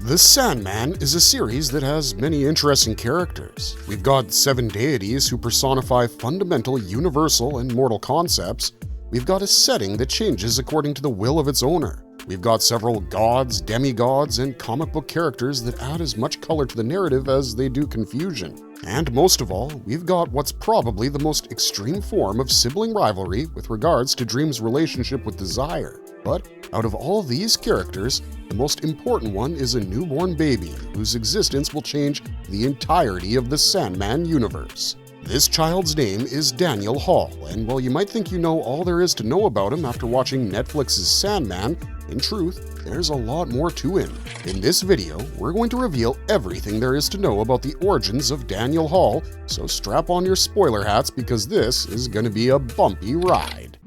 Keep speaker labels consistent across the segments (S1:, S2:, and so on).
S1: The Sandman is a series that has many interesting characters. We've got 7 deities who personify fundamental, universal, and mortal concepts. We've got a setting that changes according to the will of its owner. We've got several gods, demigods, and comic book characters that add as much color to the narrative as they do confusion. And most of all, we've got what's probably the most extreme form of sibling rivalry with regards to Dream's relationship with Desire. But out of all these characters, the most important one is a newborn baby whose existence will change the entirety of the Sandman Universe. This child's name is Daniel Hall, and while you might think you know all there is to know about him after watching Netflix's Sandman, in truth, there's a lot more to him. In this video, we're going to reveal everything there is to know about the origins of Daniel Hall, so strap on your spoiler hats because this is going to be a bumpy ride.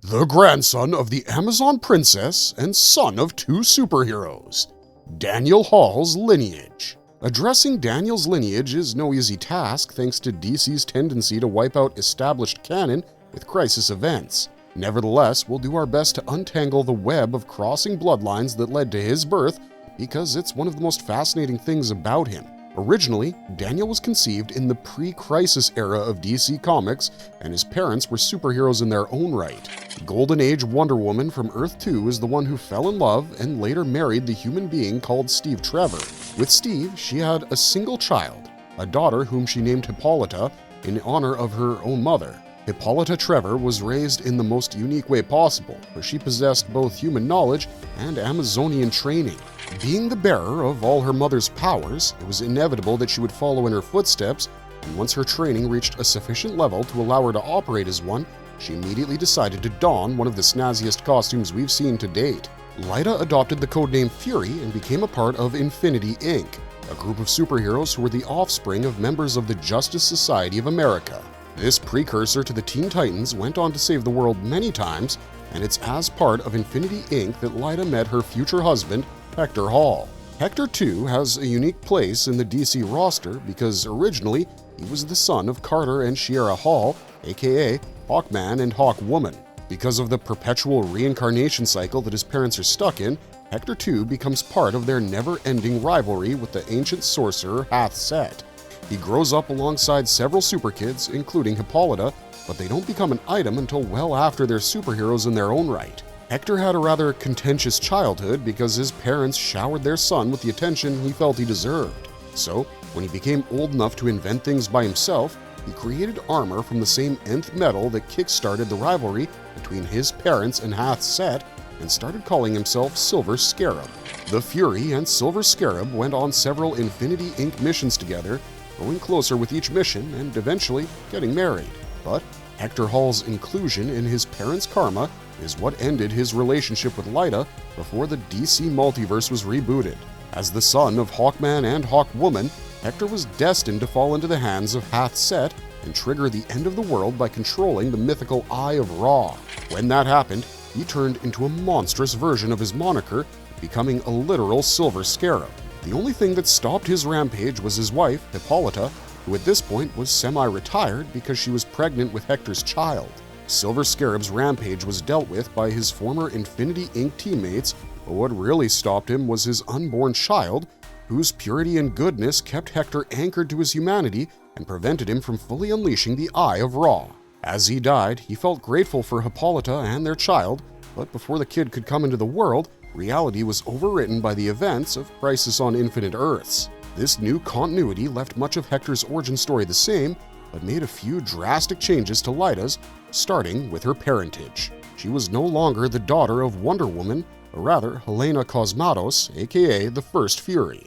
S1: The grandson of the Amazon princess and son of 2 superheroes. Daniel Hall's lineage. Addressing Daniel's lineage is no easy task thanks to DC's tendency to wipe out established canon with crisis events. Nevertheless, we'll do our best to untangle the web of crossing bloodlines that led to his birth because it's one of the most fascinating things about him. Originally, Daniel was conceived in the pre-crisis era of DC Comics, and his parents were superheroes in their own right. Golden Age Wonder Woman from Earth 2 is the one who fell in love and later married the human being called Steve Trevor. With Steve, she had a single child, a daughter whom she named Hippolyta in honor of her own mother. Hippolyta Trevor was raised in the most unique way possible, for she possessed both human knowledge and Amazonian training. Being the bearer of all her mother's powers, it was inevitable that she would follow in her footsteps, and once her training reached a sufficient level to allow her to operate as one, she immediately decided to don one of the snazziest costumes we've seen to date. Lyta adopted the codename Fury and became a part of Infinity Inc., a group of superheroes who were the offspring of members of the Justice Society of America. This precursor to the Teen Titans went on to save the world many times, and it's as part of Infinity Inc. that Lyta met her future husband, Hector Hall. Hector, too, has a unique place in the DC roster because originally he was the son of Carter and Shiera Hall, aka Hawkman and Hawkwoman. Because of the perpetual reincarnation cycle that his parents are stuck in, Hector, too, becomes part of their never-ending rivalry with the ancient sorcerer Hath-Set. He grows up alongside several super kids, including Hippolyta, but they don't become an item until well after they're superheroes in their own right. Hector had a rather contentious childhood because his parents showered their son with the attention he felt he deserved. So, when he became old enough to invent things by himself, he created armor from the same nth metal that kick-started the rivalry between his parents and Hath-Set and started calling himself Silver Scarab. The Fury and Silver Scarab went on several Infinity Inc. missions together, growing closer with each mission and eventually getting married. But Hector Hall's inclusion in his parents' karma is what ended his relationship with Lyta before the DC multiverse was rebooted. As the son of Hawkman and Hawkwoman, Hector was destined to fall into the hands of Hath-Set and trigger the end of the world by controlling the mythical Eye of Ra. When that happened, he turned into a monstrous version of his moniker, becoming a literal Silver Scarab. The only thing that stopped his rampage was his wife, Hippolyta, who at this point was semi-retired because she was pregnant with Hector's child. Silver Scarab's rampage was dealt with by his former Infinity Inc. teammates, but what really stopped him was his unborn child, whose purity and goodness kept Hector anchored to his humanity and prevented him from fully unleashing the Eye of Ra. As he died, he felt grateful for Hippolyta and their child, but before the kid could come into the world, reality was overwritten by the events of Crisis on Infinite Earths. This new continuity left much of Hector's origin story the same, but made a few drastic changes to Lyta's, starting with her parentage. She was no longer the daughter of Wonder Woman, or rather Helena Cosmatos, aka the First Fury.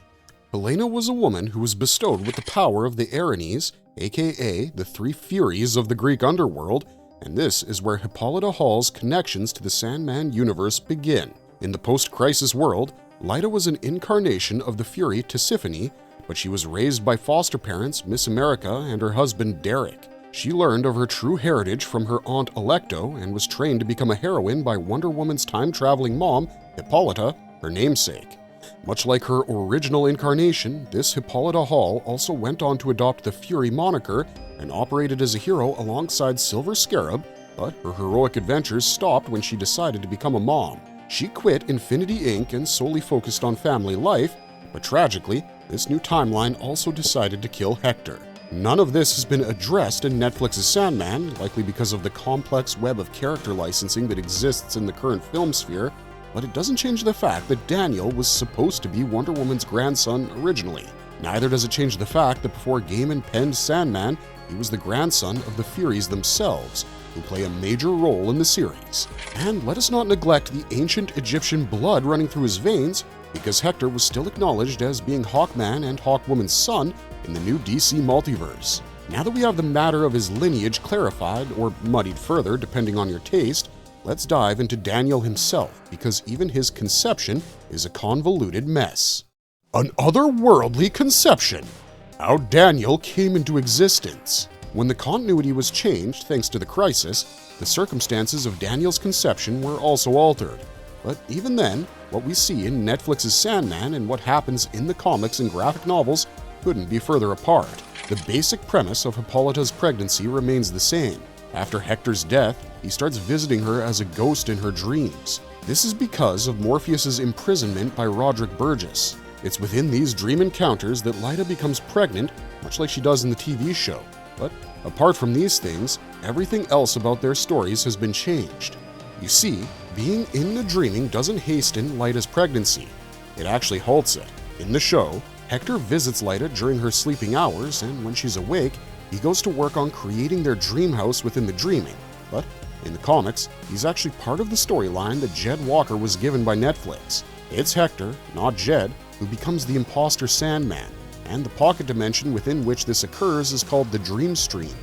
S1: Helena was a woman who was bestowed with the power of the Erinyes, aka the 3 Furies of the Greek underworld, and this is where Hippolyta Hall's connections to the Sandman Universe begin. In the post-crisis world, Lyta was an incarnation of the Fury Tisiphone, but she was raised by foster parents Miss America and her husband Derek. She learned of her true heritage from her aunt Electo and was trained to become a heroine by Wonder Woman's time-traveling mom, Hippolyta, her namesake. Much like her original incarnation, this Hippolyta Hall also went on to adopt the Fury moniker and operated as a hero alongside Silver Scarab, but her heroic adventures stopped when she decided to become a mom. She quit Infinity Inc. and solely focused on family life, But tragically, this new timeline also decided to kill Hector. None of this has been addressed in Netflix's Sandman, likely because of the complex web of character licensing that exists in the current film sphere, but it doesn't change the fact that Daniel was supposed to be Wonder Woman's grandson originally. Neither does it change the fact that before Gaiman penned Sandman, he was the grandson of the Furies themselves, who play a major role in the series. And let us not neglect the ancient Egyptian blood running through his veins, because Hector was still acknowledged as being Hawkman and Hawkwoman's son in the new DC multiverse. Now that we have the matter of his lineage clarified, or muddied further depending on your taste, let's dive into Daniel himself, because even his conception is a convoluted mess. Anotherworldly Conception. How Daniel came into existence. When the continuity was changed thanks to the crisis, the circumstances of Daniel's conception were also altered. But even then, what we see in Netflix's Sandman and what happens in the comics and graphic novels couldn't be further apart. The basic premise of Hippolyta's pregnancy remains the same. After Hector's death, he starts visiting her as a ghost in her dreams. This is because of Morpheus's imprisonment by Roderick Burgess. It's within these dream encounters that Lyta becomes pregnant, much like she does in the TV show. But apart from these things, everything else about their stories has been changed. You see, being in the dreaming doesn't hasten Lyta's pregnancy. It actually halts it. In the show, Hector visits Lyta during her sleeping hours, and when she's awake, he goes to work on creating their dream house within the dreaming. But in the comics, he's actually part of the storyline that Jed Walker was given by Netflix. It's Hector, not Jed, who becomes the imposter Sandman, and the pocket dimension within which this occurs is called the Dream Stream.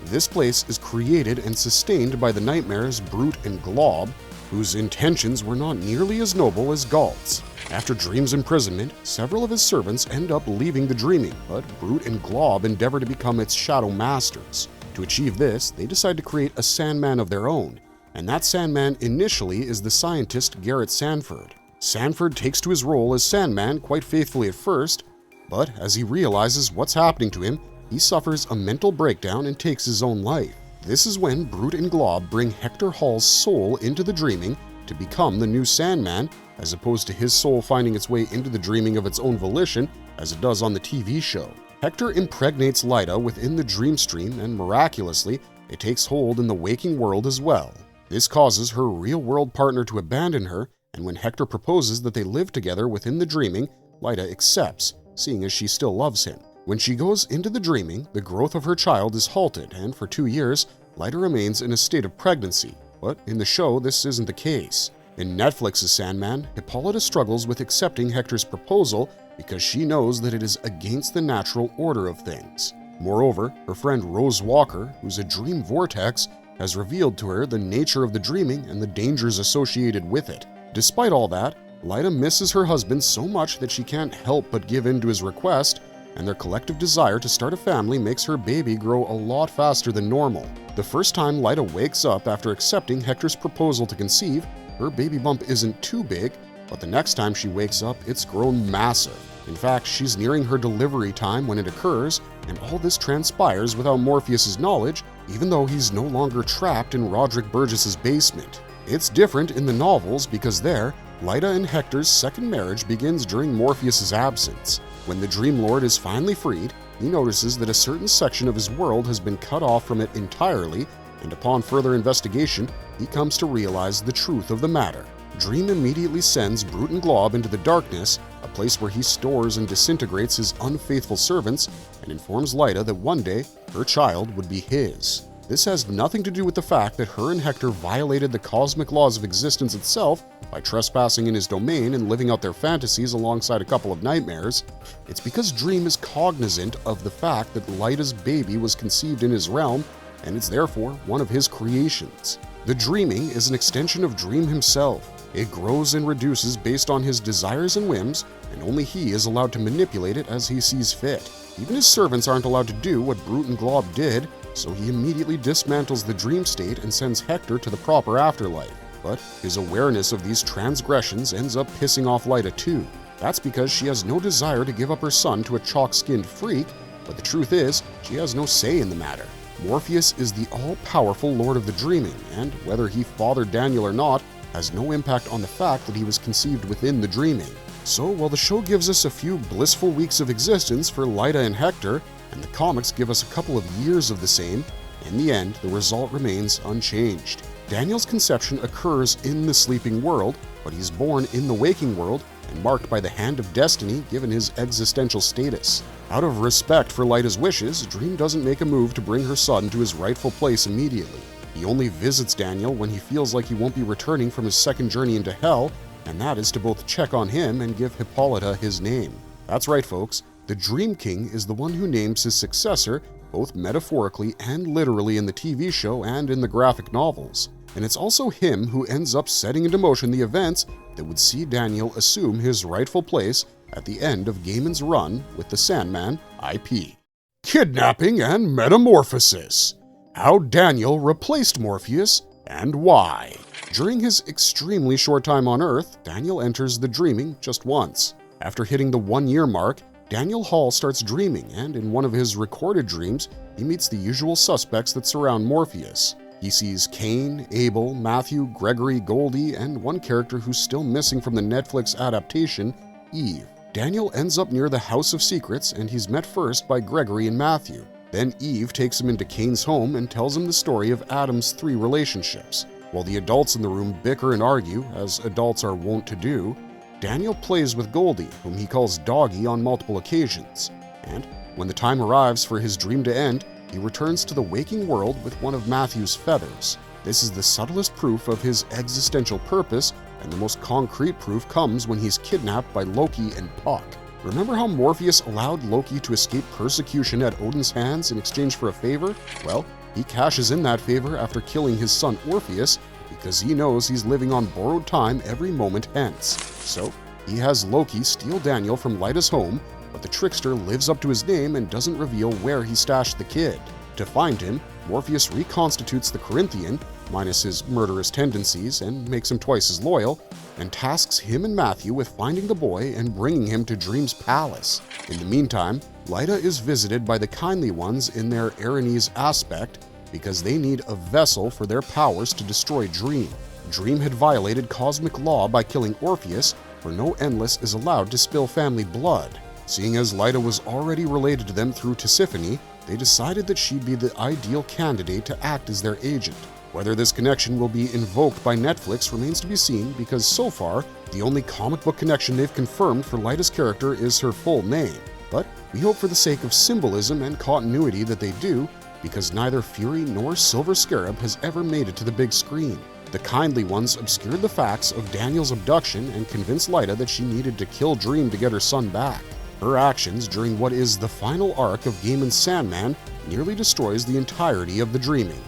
S1: This place is created and sustained by the nightmares Brute and Glob, whose intentions were not nearly as noble as Galt's. After Dream's imprisonment, several of his servants end up leaving the dreaming, but Brute and Glob endeavor to become its shadow masters. To achieve this, they decide to create a Sandman of their own, and that Sandman initially is the scientist Garrett Sanford. Sanford takes to his role as Sandman quite faithfully at first, but as he realizes what's happening to him, he suffers a mental breakdown and takes his own life. This is when Brute and Glob bring Hector Hall's soul into the dreaming to become the new Sandman, as opposed to his soul finding its way into the dreaming of its own volition, as it does on the TV show. Hector impregnates Lyta within the dream stream, and miraculously, it takes hold in the waking world as well. This causes her real-world partner to abandon her, and when Hector proposes that they live together within the dreaming, Lyta accepts, seeing as she still loves him. When she goes into the dreaming, the growth of her child is halted, and for 2 years, Lyta remains in a state of pregnancy. But in the show, this isn't the case. In Netflix's Sandman, Hippolyta struggles with accepting Hector's proposal because she knows that it is against the natural order of things. Moreover, her friend Rose Walker, who's a dream vortex, has revealed to her the nature of the dreaming and the dangers associated with it. Despite all that, Lyta misses her husband so much that she can't help but give in to his request, and their collective desire to start a family makes her baby grow a lot faster than normal. The first time Lyta wakes up after accepting Hector's proposal to conceive, her baby bump isn't too big, but the next time she wakes up, it's grown massive. In fact, she's nearing her delivery time when it occurs, and all this transpires without Morpheus's knowledge, even though he's no longer trapped in Roderick Burgess's basement. It's different in the novels because there, Lyta and Hector's second marriage begins during Morpheus's absence. When the Dream Lord is finally freed, he notices that a certain section of his world has been cut off from it entirely, and upon further investigation, he comes to realize the truth of the matter. Dream immediately sends Brute and Glob into the darkness, a place where he stores and disintegrates his unfaithful servants, and informs Lyta that one day, her child would be his. This has nothing to do with the fact that her and Hector violated the cosmic laws of existence itself by trespassing in his domain and living out their fantasies alongside a couple of nightmares. It's because Dream is cognizant of the fact that Lyta's baby was conceived in his realm, and it's therefore one of his creations. The dreaming is an extension of Dream himself. It grows and reduces based on his desires and whims, and only he is allowed to manipulate it as he sees fit. Even his servants aren't allowed to do what Brute and Glob did, so he immediately dismantles the dream state and sends Hector to the proper afterlife. But his awareness of these transgressions ends up pissing off Lyta too. That's because she has no desire to give up her son to a chalk-skinned freak, but the truth is, she has no say in the matter. Morpheus is the all-powerful Lord of the Dreaming, and whether he fathered Daniel or not has no impact on the fact that he was conceived within the dreaming. So while the show gives us a few blissful weeks of existence for Lyta and Hector, and the comics give us a couple of years of the same, in the end, the result remains unchanged. Daniel's conception occurs in the sleeping world, but he's born in the waking world and marked by the hand of destiny given his existential status. Out of respect for Lyta's wishes, Dream doesn't make a move to bring her son to his rightful place immediately. He only visits Daniel when he feels like he won't be returning from his second journey into hell, and that is to both check on him and give Hippolyta his name. That's right, folks. The Dream King is the one who names his successor, both metaphorically and literally in the TV show and in the graphic novels. And it's also him who ends up setting into motion the events that would see Daniel assume his rightful place at the end of Gaiman's run with the Sandman IP. Kidnapping and Metamorphosis. How Daniel replaced Morpheus and why. During his extremely short time on Earth, Daniel enters the dreaming just once. After hitting the 1-year mark, Daniel Hall starts dreaming, and in one of his recorded dreams, he meets the usual suspects that surround Morpheus. He sees Cain, Abel, Matthew, Gregory, Goldie, and one character who's still missing from the Netflix adaptation, Eve. Daniel ends up near the House of Secrets, and he's met first by Gregory and Matthew. Then Eve takes him into Cain's home and tells him the story of Adam's 3 relationships. While the adults in the room bicker and argue, as adults are wont to do, Daniel plays with Goldie, whom he calls Doggy on multiple occasions. And when the time arrives for his dream to end, he returns to the waking world with one of Matthew's feathers. This is the subtlest proof of his existential purpose, and the most concrete proof comes when he's kidnapped by Loki and Puck. Remember how Morpheus allowed Loki to escape persecution at Odin's hands in exchange for a favor? Well, he cashes in that favor after killing his son Orpheus because he knows he's living on borrowed time every moment hence. So, he has Loki steal Daniel from Lyta's home, but the trickster lives up to his name and doesn't reveal where he stashed the kid. To find him, Morpheus reconstitutes the Corinthian, minus his murderous tendencies, and makes him twice as loyal, and tasks him and Matthew with finding the boy and bringing him to Dream's palace. In the meantime, Lyta is visited by the Kindly Ones in their Erinese aspect because they need a vessel for their powers to destroy Dream. Dream had violated cosmic law by killing Orpheus, for no Endless is allowed to spill family blood. Seeing as Lyta was already related to them through Tisiphone, they decided that she'd be the ideal candidate to act as their agent. Whether this connection will be invoked by Netflix remains to be seen because so far, the only comic book connection they've confirmed for Lyta's character is her full name. But we hope for the sake of symbolism and continuity that they do, because neither Fury nor Silver Scarab has ever made it to the big screen. The Kindly Ones obscured the facts of Daniel's abduction and convinced Lyta that she needed to kill Dream to get her son back. Her actions during what is the final arc of Gaiman's Sandman nearly destroys the entirety of the dreaming.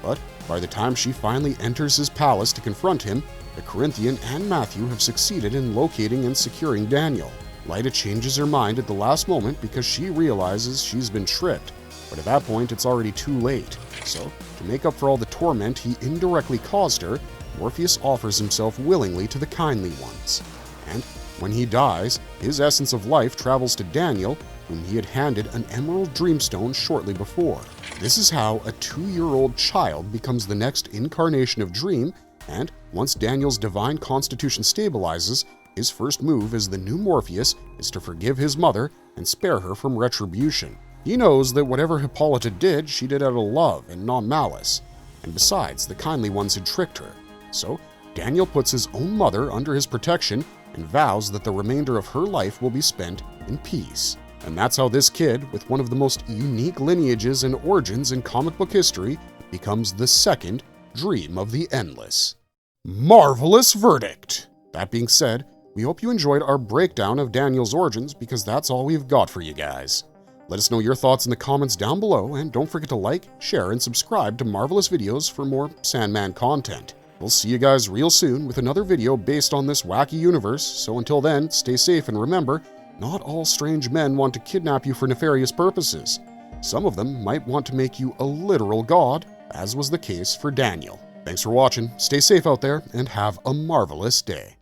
S1: But by the time she finally enters his palace to confront him, the Corinthian and Matthew have succeeded in locating and securing Daniel. Lyta changes her mind at the last moment because she realizes she's been tricked, but at that point it's already too late. So, to make up for all the torment he indirectly caused her, Morpheus offers himself willingly to the Kindly Ones. And when he dies, his essence of life travels to Daniel, whom he had handed an emerald dreamstone shortly before. This is how a 2-year-old child becomes the next incarnation of Dream, and once Daniel's divine constitution stabilizes, his first move as the new Morpheus is to forgive his mother and spare her from retribution. He knows that whatever Hippolyta did, she did out of love and not malice. And besides, the Kindly Ones had tricked her. So, Daniel puts his own mother under his protection and vows that the remainder of her life will be spent in peace. And that's how this kid, with one of the most unique lineages and origins in comic book history, becomes the second Dream of the Endless. Marvelous verdict! That being said, we hope you enjoyed our breakdown of Daniel's origins because that's all we've got for you guys. Let us know your thoughts in the comments down below, and don't forget to like, share, and subscribe to Marvelous Videos for more Sandman content. We'll see you guys real soon with another video based on this wacky universe, so until then, stay safe and remember, not all strange men want to kidnap you for nefarious purposes. Some of them might want to make you a literal god, as was the case for Daniel. Thanks for watching, stay safe out there, and have a marvelous day.